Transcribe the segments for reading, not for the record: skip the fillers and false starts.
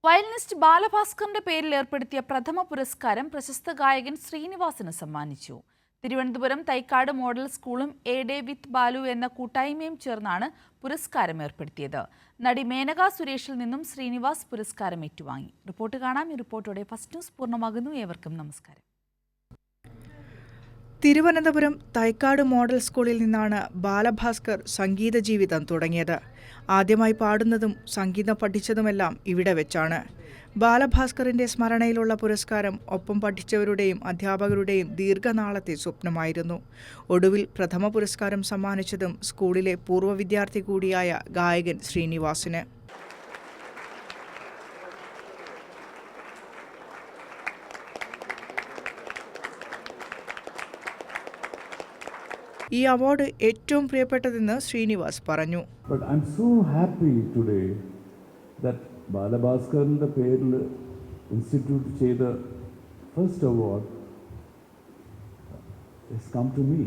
Violinist ബാലഭാസ്കറിന്റെ പേരിൽ ഏർപ്പെടുത്തിയ പ്രഥമ പുരസ്കാരം പ്രശസ്ത ഗായകൻ ശ്രീനിവാസിന് സമ്മാനിച്ചു. തിരുവനന്തപുരം തൈക്കാട് മോഡൽ സ്കൂളും എ ഡേ വിത്ത് ബാലു എന്ന കൂട്ടായ്മയും ചേർന്നാണ് പുരസ്കാരം ഏർപ്പെടുത്തിയത്. നടി മേനക സുരേഷിൽ നിന്നും ശ്രീനിവാസ് പുരസ്കാരം ഏറ്റുവാങ്ങി. റിപ്പോർട്ട് കാണാം. ഈ റിപ്പോർട്ടോടെ ഫസ്റ്റ് ന്യൂസ് പൂർണ്ണമാകുന്നു. ഏവർക്കും നമസ്കാരം. തിരുവനന്തപുരം തൈക്കാട് മോഡൽ സ്കൂളിൽ നിന്നാണ് ബാലഭാസ്കർ സംഗീത ജീവിതം തുടങ്ങിയത്. ആദ്യമായി പാടുന്നതും സംഗീതം പഠിച്ചതുമെല്ലാം ഇവിടെ വെച്ചാണ്. ബാലഭാസ്കറിന്റെ സ്മരണയിലുള്ള പുരസ്കാരം ഒപ്പം പഠിച്ചവരുടെയും അധ്യാപകരുടെയും ദീർഘനാളത്തെ സ്വപ്നമായിരുന്നു. ഒടുവിൽ പ്രഥമ പുരസ്കാരം സമ്മാനിച്ചതും സ്കൂളിലെ പൂർവ്വ വിദ്യാർത്ഥി കൂടിയായ ഗായകൻ ശ്രീനിവാസിന്. ഈ അവാർഡ് ഏറ്റവും പ്രിയപ്പെട്ടതെന്ന് ശ്രീനിവാസ് പറഞ്ഞു. But I'm so happy today that ബാലഭാസ്കറിന്റെ പേരിൽ ഇൻസ്റ്റിറ്റ്യൂട്ട് ചെയ്ത first award has come to me.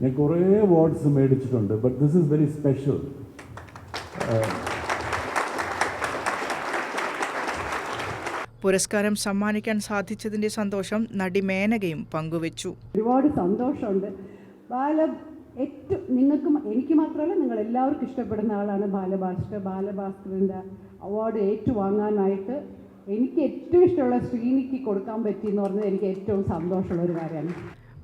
ഞാൻ കുറേ അവാർഡ്സ് മേടിച്ചിട്ടുണ്ട്, but this is very special. പുരസ്കാരം സമ്മാനിക്കാൻ സാധിച്ചതിന്റെ സന്തോഷം നടി മേനകയും പങ്കുവച്ചു. ഒരുപാട് സന്തോഷമുണ്ട്. നിങ്ങൾക്കും എനിക്ക് മാത്രമല്ല, നിങ്ങൾ എല്ലാവർക്കും ഇഷ്ടപ്പെടുന്ന ആളാണ് ബാലഭാസ്കറിൻ്റെ അവാർഡ് ഏറ്റുവാങ്ങാനായിട്ട് എനിക്ക് ഏറ്റവും ഇഷ്ടമുള്ള ശ്രീനിക്ക് കൊടുക്കാൻ പറ്റിയെന്ന് പറഞ്ഞത് എനിക്ക് ഏറ്റവും സന്തോഷമുള്ള ഒരു കാര്യമാണ്.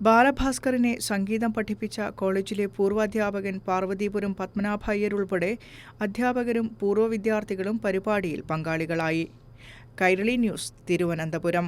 ബാലഭാസ്കറിനെ സംഗീതം പഠിപ്പിച്ച കോളേജിലെ പൂർവാധ്യാപകൻ പാർവതീപുരം പത്മനാഭ അയ്യർ ഉൾപ്പെടെ അധ്യാപകരും പൂർവ്വ വിദ്യാർത്ഥികളും പരിപാടിയിൽ പങ്കാളികളായി. കൈരളി ന്യൂസ്, തിരുവനന്തപുരം.